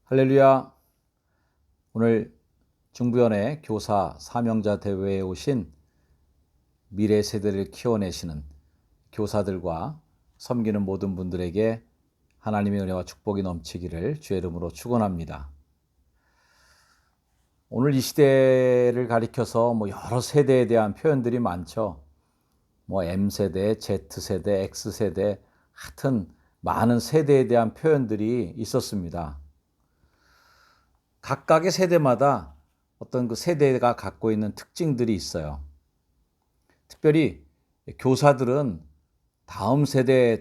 할렐루야. 오늘 중부연의 교사 사명자 대회에 오신 미래 세대를 키워내시는 교사들과 섬기는 모든 분들에게 하나님의 은혜와 축복이 넘치기를 주의 이름으로 축원합니다. 오늘 이 시대를 가리켜서 여러 세대에 대한 표현들이 많죠. M세대, Z세대, X세대, 하여튼 많은 세대에 대한 표현들이 있었습니다. 각각의 세대마다 어떤 그 세대가 갖고 있는 특징들이 있어요. 특별히 교사들은 다음 세대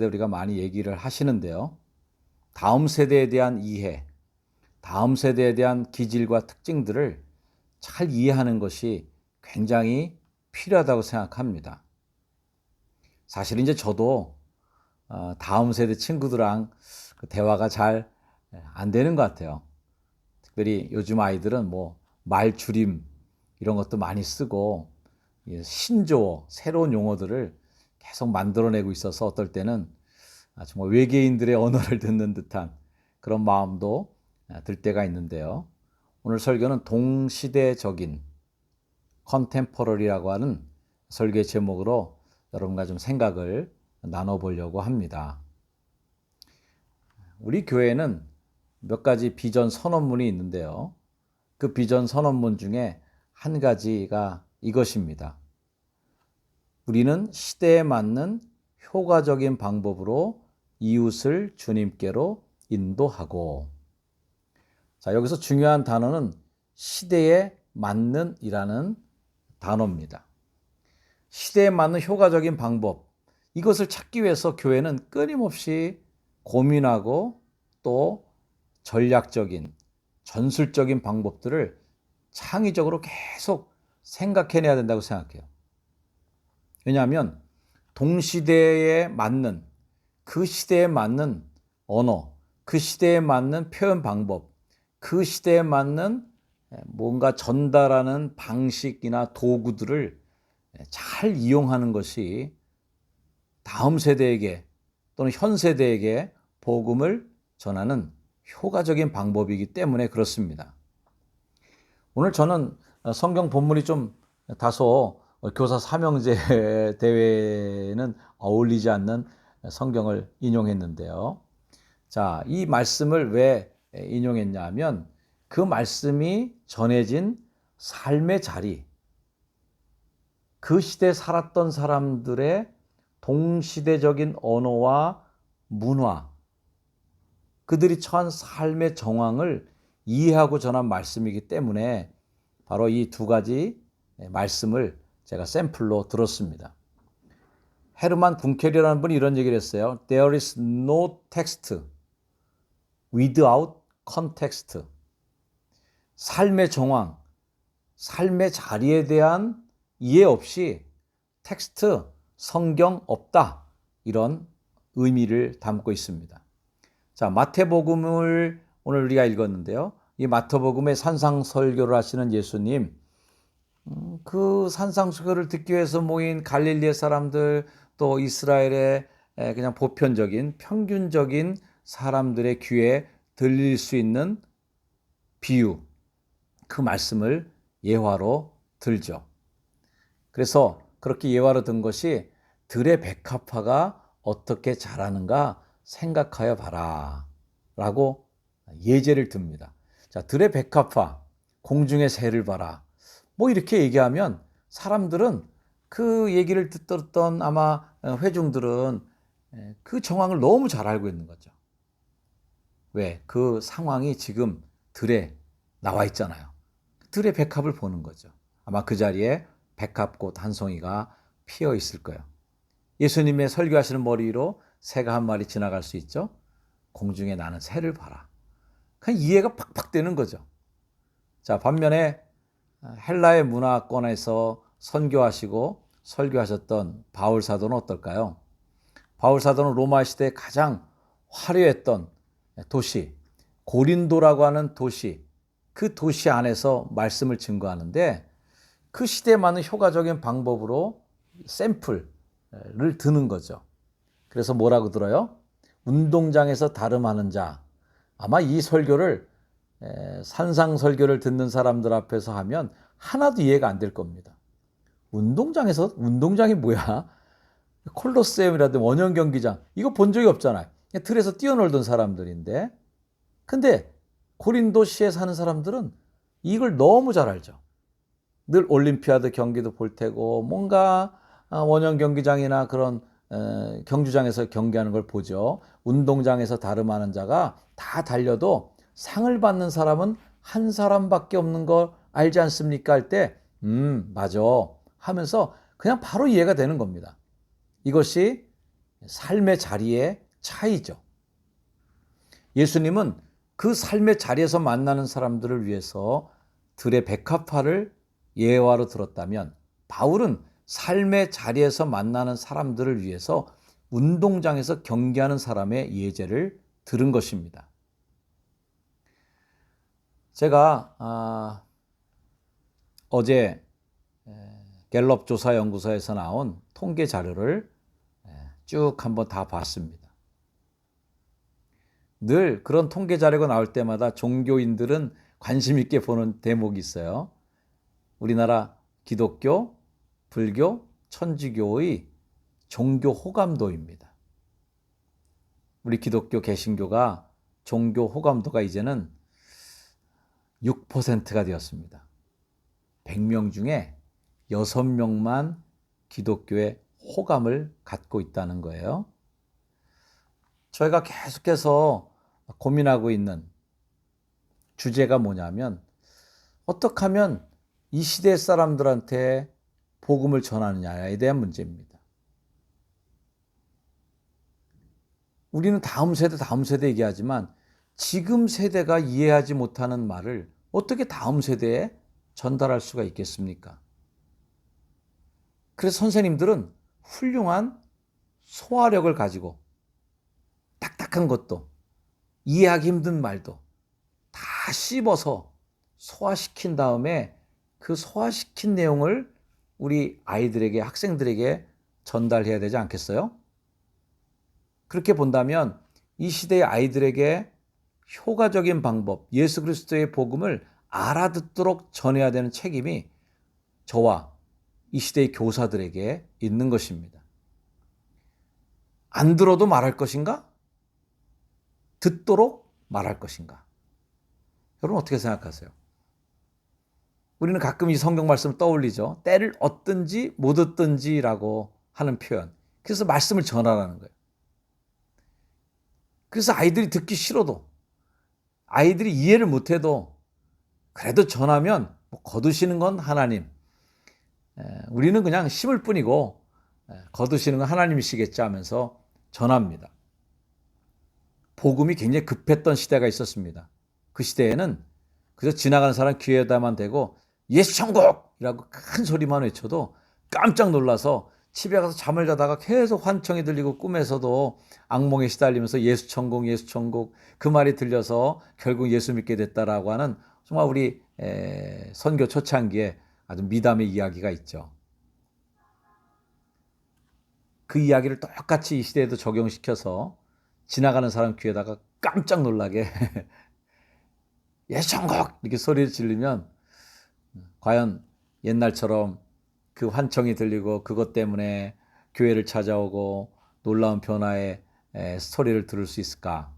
우리가 많이 얘기를 하시는데요. 다음 세대에 대한 이해, 다음 세대에 대한 기질과 특징들을 잘 이해하는 것이 굉장히 필요하다고 생각합니다. 사실 이제 저도 다음 세대 친구들랑 대화가 잘 안 되는 것 같아요. 특별히 요즘 아이들은 말줄임 이런 것도 많이 쓰고 신조어, 새로운 용어들을 계속 만들어내고 있어서 어떨 때는 정말 외계인들의 언어를 듣는 듯한 그런 마음도 들 때가 있는데요. 오늘 설교는 동시대적인 컨템퍼러리라고 하는 설교의 제목으로 여러분과 좀 생각을 나눠보려고 합니다. 우리 교회는 몇 가지 비전 선언문이 있는데요. 그 비전 선언문 중에 한 가지가 이것입니다. 우리는 시대에 맞는 효과적인 방법으로 이웃을 주님께로 인도하고. 자, 여기서 중요한 단어는 시대에 맞는 이라는 단어입니다. 시대에 맞는 효과적인 방법, 이것을 찾기 위해서 교회는 끊임없이 고민하고 또 전략적인, 전술적인 방법들을 창의적으로 계속 생각해내야 된다고 생각해요. 왜냐하면 동시대에 맞는, 그 시대에 맞는 언어, 그 시대에 맞는 표현 방법, 그 시대에 맞는 뭔가 전달하는 방식이나 도구들을 잘 이용하는 것이 다음 세대에게 또는 현 세대에게 복음을 전하는 효과적인 방법이기 때문에 그렇습니다. 오늘 저는 성경 본문이 좀 다소 교사 사명제 대회에는 어울리지 않는 성경을 인용했는데요. 자, 이 말씀을 왜 인용했냐면 그 말씀이 전해진 삶의 자리, 그 시대에 살았던 사람들의 동시대적인 언어와 문화, 그들이 처한 삶의 정황을 이해하고 전한 말씀이기 때문에 바로 이 두 가지 말씀을 제가 샘플로 들었습니다. 헤르만 군켈이라는 분이 이런 얘기를 했어요. There is no text without context. 삶의 정황, 삶의 자리에 대한 이해 없이 텍스트, 성경 없다. 이런 의미를 담고 있습니다. 자, 마태복음을 오늘 우리가 읽었는데요. 이 마태복음의 산상설교를 하시는 예수님, 그 산상설교를 듣기 위해서 모인 갈릴리의 사람들, 또 이스라엘의 그냥 보편적인, 평균적인 사람들의 귀에 들릴 수 있는 비유, 그 말씀을 예화로 들죠. 그래서 그렇게 예화로 든 것이 들의 백합화가 어떻게 자라는가 생각하여 봐라 라고 예제를 듭니다. 자, 들의 백합화, 공중의 새를 봐라. 이렇게 얘기하면 사람들은 그 얘기를 듣던 아마 회중들은 그 정황을 너무 잘 알고 있는 거죠. 왜? 그 상황이 지금 들에 나와 있잖아요. 들의 백합을 보는 거죠. 아마 그 자리에 백합꽃 한 송이가 피어 있을 거예요. 예수님의 설교하시는 머리 위로 새가 한 마리 지나갈 수 있죠. 공중에 나는 새를 봐라. 그냥 이해가 팍팍 되는 거죠. 자, 반면에 헬라의 문화권에서 선교하시고 설교하셨던 바울 사도는 어떨까요? 바울 사도는 로마 시대에 가장 화려했던 도시, 고린도라고 하는 도시, 그 도시 안에서 말씀을 증거하는데 그 시대에 맞는 효과적인 방법으로 샘플을 드는 거죠. 그래서 뭐라고 들어요? 운동장에서 다름하는 자, 아마 이 설교를 산상 설교를 듣는 사람들 앞에서 하면 하나도 이해가 안 될 겁니다. 운동장이 뭐야? 콜로세움이라든지 원형 경기장 이거 본 적이 없잖아요. 그냥 들에서 뛰어놀던 사람들인데, 근데 고린도시에 사는 사람들은 이걸 너무 잘 알죠. 늘 올림피아드 경기도 볼 테고 뭔가 원형 경기장이나 그런 경주장에서 경기하는 걸 보죠. 운동장에서 다름하는 자가 다 달려도 상을 받는 사람은 한 사람밖에 없는 걸 알지 않습니까? 할 때 맞아 하면서 그냥 바로 이해가 되는 겁니다. 이것이 삶의 자리의 차이죠. 예수님은 그 삶의 자리에서 만나는 사람들을 위해서 들의 백합화를 예화로 들었다면, 바울은 삶의 자리에서 만나는 사람들을 위해서 운동장에서 경기하는 사람의 예제를 들은 것입니다. 제가 어제 갤럽 조사 연구소에서 나온 통계 자료를 쭉 한번 다 봤습니다. 늘 그런 통계 자료가 나올 때마다 종교인들은 관심 있게 보는 대목이 있어요. 우리나라 기독교, 불교, 천주교의 종교 호감도입니다. 우리 기독교 개신교가 종교 호감도가 이제는 6%가 되었습니다. 100명 중에 6명만 기독교에 호감을 갖고 있다는 거예요. 저희가 계속해서 고민하고 있는 주제가 뭐냐면, 어떻게 하면 이 시대 사람들한테 복음을 전하느냐에 대한 문제입니다. 우리는 다음 세대 얘기하지만 지금 세대가 이해하지 못하는 말을 어떻게 다음 세대에 전달할 수가 있겠습니까? 그래서 선생님들은 훌륭한 소화력을 가지고 딱딱한 것도, 이해하기 힘든 말도 다 씹어서 소화시킨 다음에 그 소화시킨 내용을 우리 아이들에게, 학생들에게 전달해야 되지 않겠어요? 그렇게 본다면 이 시대의 아이들에게 효과적인 방법, 예수 그리스도의 복음을 알아듣도록 전해야 되는 책임이 저와 이 시대의 교사들에게 있는 것입니다. 안 들어도 말할 것인가? 듣도록 말할 것인가? 여러분 어떻게 생각하세요? 우리는 가끔 이 성경 말씀을 떠올리죠. 때를 얻든지 못 얻든지라고 하는 표현. 그래서 말씀을 전하라는 거예요. 그래서 아이들이 듣기 싫어도, 아이들이 이해를 못해도 그래도 전하면 거두시는 건 하나님. 우리는 그냥 심을 뿐이고 거두시는 건 하나님이시겠지 하면서 전합니다. 복음이 굉장히 급했던 시대가 있었습니다. 그 시대에는 그저 지나가는 사람 귀에다만 대고 예수 천국이라고 큰 소리만 외쳐도 깜짝 놀라서 집에 가서 잠을 자다가 계속 환청이 들리고 꿈에서도 악몽에 시달리면서 예수 천국, 예수 천국 그 말이 들려서 결국 예수 믿게 됐다라고 하는 정말 우리 선교 초창기에 아주 미담의 이야기가 있죠. 그 이야기를 똑같이 이 시대에도 적용시켜서 지나가는 사람 귀에다가 깜짝 놀라게 예수 천국 이렇게 소리를 지르면 과연 옛날처럼 그 환청이 들리고 그것 때문에 교회를 찾아오고 놀라운 변화의 스토리를 들을 수 있을까?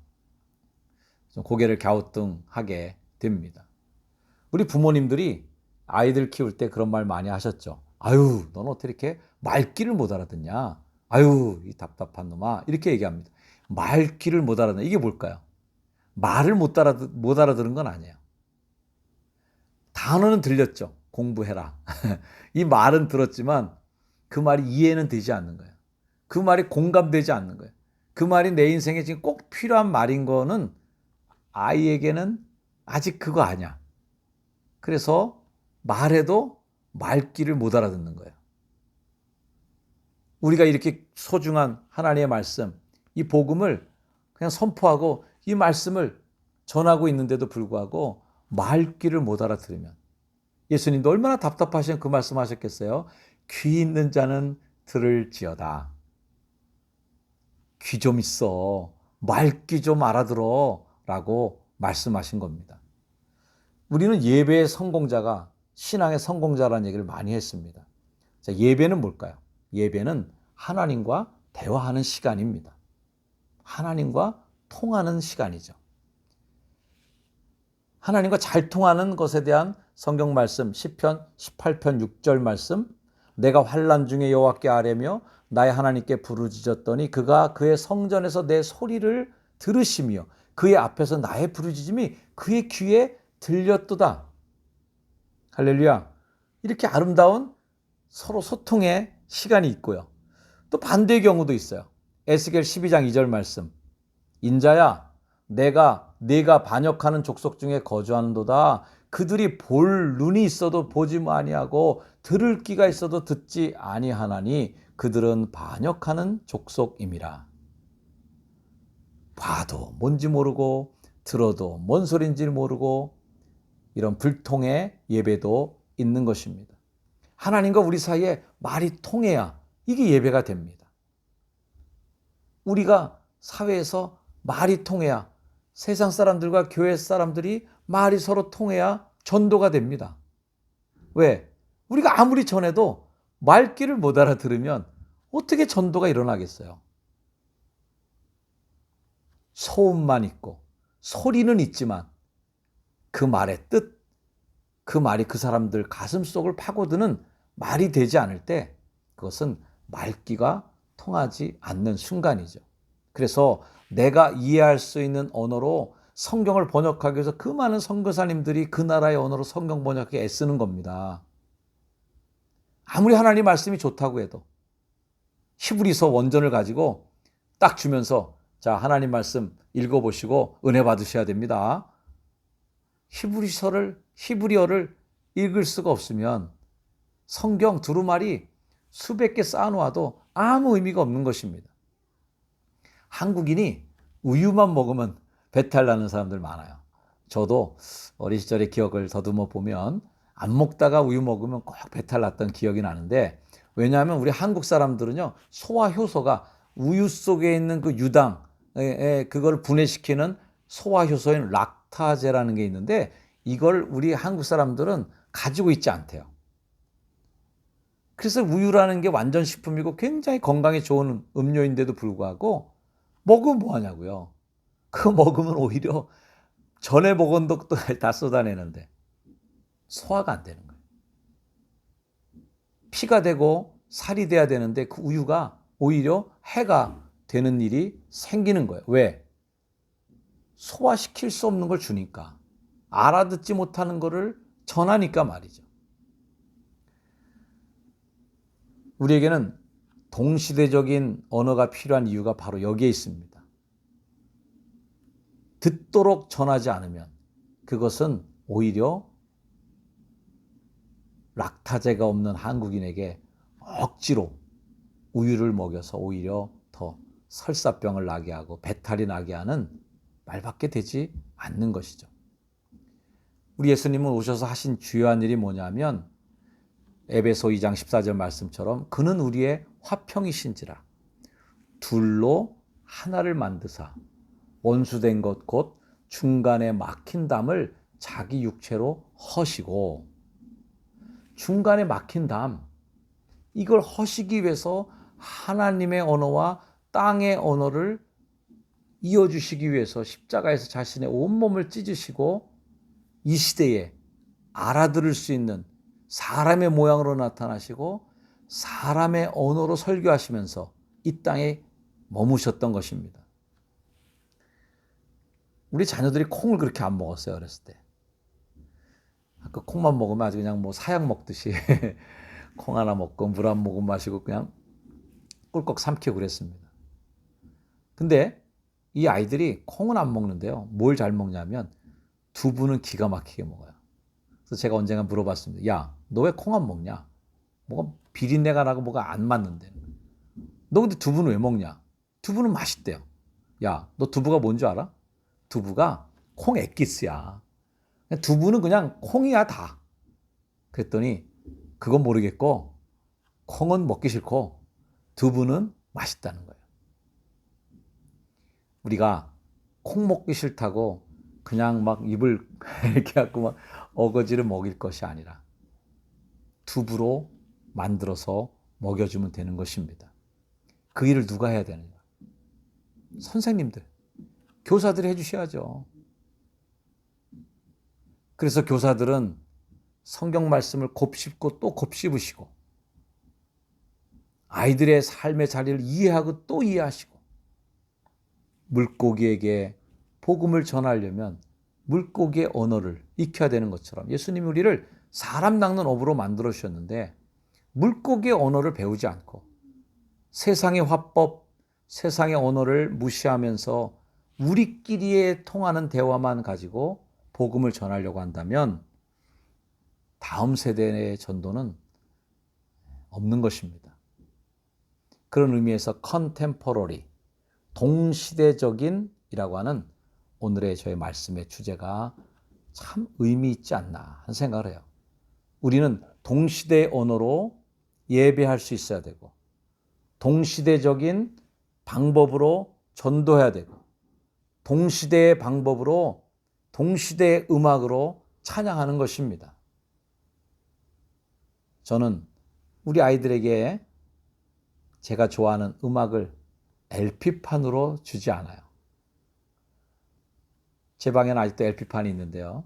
좀 고개를 갸우뚱하게 됩니다. 우리 부모님들이 아이들 키울 때 그런 말 많이 하셨죠. 아유, 넌 어떻게 이렇게 말귀를 못 알아듣냐? 아유, 이 답답한 놈아. 이렇게 얘기합니다. 말귀를 못 알아듣냐. 이게 뭘까요? 말을 못 알아들은 건 아니에요. 단어는 들렸죠. 공부해라. 이 말은 들었지만 그 말이 이해는 되지 않는 거예요. 그 말이 공감되지 않는 거예요. 그 말이 내 인생에 지금 꼭 필요한 말인 거는 아이에게는 아직 그거 아니야. 그래서 말해도 말귀를 못 알아듣는 거예요. 우리가 이렇게 소중한 하나님의 말씀, 이 복음을 그냥 선포하고 이 말씀을 전하고 있는데도 불구하고 말귀를 못 알아들으면, 예수님도 얼마나 답답하시면 그 말씀 하셨겠어요? 귀 있는 자는 들을지어다. 귀 좀 있어. 말귀 좀 알아들어. 라고 말씀하신 겁니다. 우리는 예배의 성공자가 신앙의 성공자라는 얘기를 많이 했습니다. 자, 예배는 뭘까요? 예배는 하나님과 대화하는 시간입니다. 하나님과 통하는 시간이죠. 하나님과 잘 통하는 것에 대한 성경 말씀 시편 18편 6절 말씀, 내가 환난 중에 여호와께 아뢰며 나의 하나님께 부르짖었더니 그가 그의 성전에서 내 소리를 들으시며 그의 앞에서 나의 부르짖음이 그의 귀에 들렸도다. 할렐루야. 이렇게 아름다운 서로 소통의 시간이 있고요. 또 반대의 경우도 있어요. 에스겔 12장 2절 말씀, 인자야 내가 반역하는 족속 중에 거주하는도다. 그들이 볼 눈이 있어도 보지 아니하고 들을 귀가 있어도 듣지 아니하나니 그들은 반역하는 족속임이라. 봐도 뭔지 모르고 들어도 뭔 소리인지 모르고 이런 불통의 예배도 있는 것입니다. 하나님과 우리 사이에 말이 통해야 이게 예배가 됩니다. 우리가 사회에서 말이 통해야, 세상 사람들과 교회 사람들이 말이 서로 통해야 전도가 됩니다. 왜? 우리가 아무리 전해도 말귀를 못 알아들으면 어떻게 전도가 일어나겠어요? 소음만 있고 소리는 있지만 그 말의 뜻, 그 말이 그 사람들 가슴 속을 파고드는 말이 되지 않을 때 그것은 말귀가 통하지 않는 순간이죠. 그래서 내가 이해할 수 있는 언어로 성경을 번역하기 위해서 그 많은 선교사님들이 그 나라의 언어로 성경 번역에 애쓰는 겁니다. 아무리 하나님 말씀이 좋다고 해도 히브리서 원전을 가지고 딱 주면서 자, 하나님 말씀 읽어보시고 은혜 받으셔야 됩니다. 히브리어를 읽을 수가 없으면 성경 두루마리 수백 개 쌓아놓아도 아무 의미가 없는 것입니다. 한국인이 우유만 먹으면 배탈 나는 사람들 많아요. 저도 어린 시절의 기억을 더듬어 보면 안 먹다가 우유 먹으면 꼭 배탈 났던 기억이 나는데, 왜냐하면 우리 한국 사람들은요, 소화 효소가 우유 속에 있는 그 유당, 그걸 분해시키는 소화 효소인 락타제라는 게 있는데 이걸 우리 한국 사람들은 가지고 있지 않대요. 그래서 우유라는 게 완전 식품이고 굉장히 건강에 좋은 음료인데도 불구하고 먹으면 뭐 하냐고요. 그거 먹으면 오히려 전에 먹은 것도 다 쏟아내는데 소화가 안 되는 거예요. 피가 되고 살이 돼야 되는데 그 우유가 오히려 해가 되는 일이 생기는 거예요. 왜? 소화시킬 수 없는 걸 주니까. 알아듣지 못하는 거를 전하니까 말이죠. 우리에게는 동시대적인 언어가 필요한 이유가 바로 여기에 있습니다. 듣도록 전하지 않으면 그것은 오히려 락타제가 없는 한국인에게 억지로 우유를 먹여서 오히려 더 설사병을 나게 하고 배탈이 나게 하는 말밖에 되지 않는 것이죠. 우리 예수님은 오셔서 하신 주요한 일이 뭐냐면 에베소 2장 14절 말씀처럼 그는 우리의 화평이신지라 둘로 하나를 만드사 원수된 것 곧 중간에 막힌 담을 자기 육체로 허시고, 중간에 막힌 담, 이걸 허시기 위해서 하나님의 언어와 땅의 언어를 이어주시기 위해서 십자가에서 자신의 온몸을 찢으시고 이 시대에 알아들을 수 있는 사람의 모양으로 나타나시고 사람의 언어로 설교하시면서 이 땅에 머무셨던 것입니다. 우리 자녀들이 콩을 그렇게 안 먹었어요, 어렸을 때. 아까 콩만 먹으면 아주 그냥 뭐 사약 먹듯이 콩 하나 먹고 물 한 모금 마시고 그냥 꿀꺽 삼키고 그랬습니다. 근데 이 아이들이 콩은 안 먹는데요. 뭘 잘 먹냐면 두부는 기가 막히게 먹어요. 그래서 제가 언젠가 물어봤습니다. 야, 너 왜 콩 안 먹냐? 뭐가 비린내가 나고 뭐가 안 맞는데. 너 근데 두부는 왜 먹냐? 두부는 맛있대요. 야, 너 두부가 뭔 줄 알아? 두부가 콩 엑기스야. 두부는 그냥 콩이야 다. 그랬더니 그건 모르겠고 콩은 먹기 싫고 두부는 맛있다는 거예요. 우리가 콩 먹기 싫다고 그냥 막 입을 이렇게 갖고 막 어거지를 먹일 것이 아니라 두부로 만들어서 먹여주면 되는 것입니다. 그 일을 누가 해야 되느냐? 선생님들, 교사들이 해주셔야죠. 그래서 교사들은 성경 말씀을 곱씹고 또 곱씹으시고 아이들의 삶의 자리를 이해하고 또 이해하시고 물고기에게 복음을 전하려면 물고기의 언어를 익혀야 되는 것처럼 예수님이 우리를 사람 낚는 어부로 만들어 주셨는데 물고기의 언어를 배우지 않고 세상의 화법, 세상의 언어를 무시하면서 우리끼리의 통하는 대화만 가지고 복음을 전하려고 한다면 다음 세대의 전도는 없는 것입니다. 그런 의미에서 컨템포러리, 동시대적인이라고 하는 오늘의 저의 말씀의 주제가 참 의미 있지 않나 하는 생각을 해요. 우리는 동시대의 언어로 예배할 수 있어야 되고 동시대적인 방법으로 전도해야 되고 동시대의 방법으로 동시대의 음악으로 찬양하는 것입니다. 저는 우리 아이들에게 제가 좋아하는 음악을 LP판으로 주지 않아요. 제 방에는 아직도 LP판이 있는데요.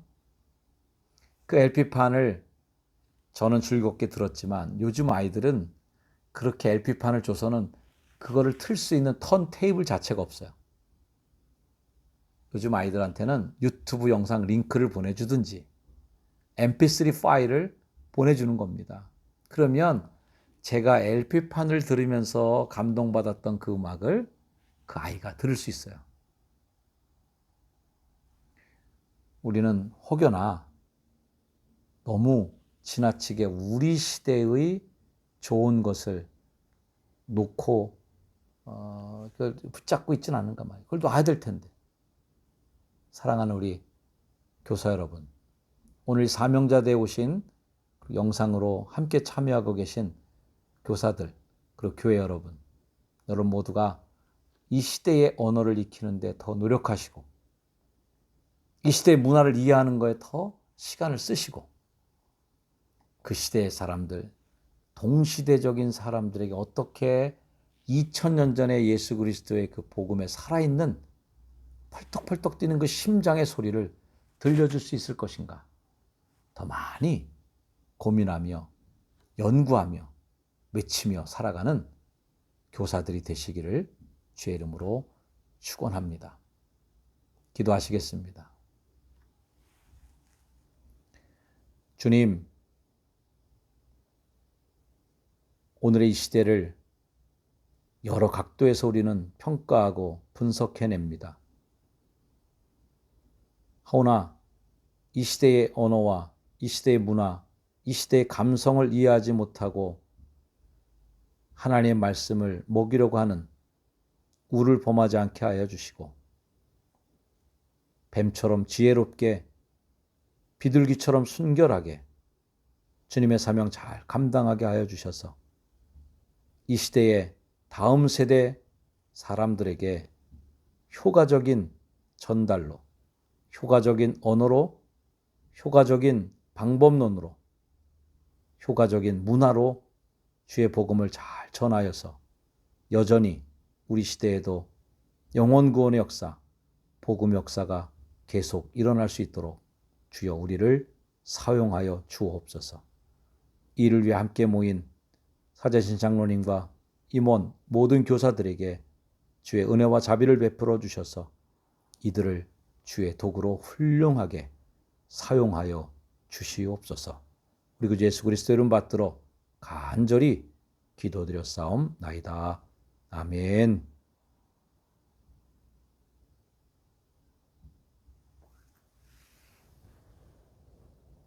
그 LP판을 저는 즐겁게 들었지만 요즘 아이들은 그렇게 LP판을 줘서는 그거를 틀 수 있는 턴테이블 자체가 없어요. 요즘 아이들한테는 유튜브 영상 링크를 보내주든지 MP3 파일을 보내주는 겁니다. 그러면 제가 LP판을 들으면서 감동받았던 그 음악을 그 아이가 들을 수 있어요. 우리는 혹여나 너무 지나치게 우리 시대의 좋은 것을 놓고 붙잡고 있지는 않은가 말이에요. 그걸 놔야 될 텐데. 사랑하는 우리 교사 여러분, 오늘 사명자대에 오신 영상으로 함께 참여하고 계신 교사들 그리고 교회 여러분 모두가 이 시대의 언어를 익히는데 더 노력하시고 이 시대의 문화를 이해하는 거에 더 시간을 쓰시고 그 시대의 사람들, 동시대적인 사람들에게 어떻게 2000년 전에 예수 그리스도의 그 복음에 살아있는 펄떡펄떡 뛰는 그 심장의 소리를 들려줄 수 있을 것인가 더 많이 고민하며 연구하며 외치며 살아가는 교사들이 되시기를 주의 이름으로 축원합니다. 기도하시겠습니다. 주님, 오늘의 이 시대를 여러 각도에서 우리는 평가하고 분석해냅니다. 하오나 이 시대의 언어와 이 시대의 문화, 이 시대의 감성을 이해하지 못하고 하나님의 말씀을 먹이려고 하는 우를 범하지 않게 하여 주시고 뱀처럼 지혜롭게 비둘기처럼 순결하게 주님의 사명 잘 감당하게 하여 주셔서 이 시대의 다음 세대 사람들에게 효과적인 전달로, 효과적인 언어로, 효과적인 방법론으로, 효과적인 문화로 주의 복음을 잘 전하여서 여전히 우리 시대에도 영혼 구원의 역사, 복음 역사가 계속 일어날 수 있도록 주여 우리를 사용하여 주옵소서. 이를 위해 함께 모인 사제신 장로님과 임원 모든 교사들에게 주의 은혜와 자비를 베풀어 주셔서 이들을 주의 도구로 훌륭하게 사용하여 주시옵소서. 우리 구 예수 그리스도 이름 받들어 간절히 기도드렸사옵나이다. 아멘.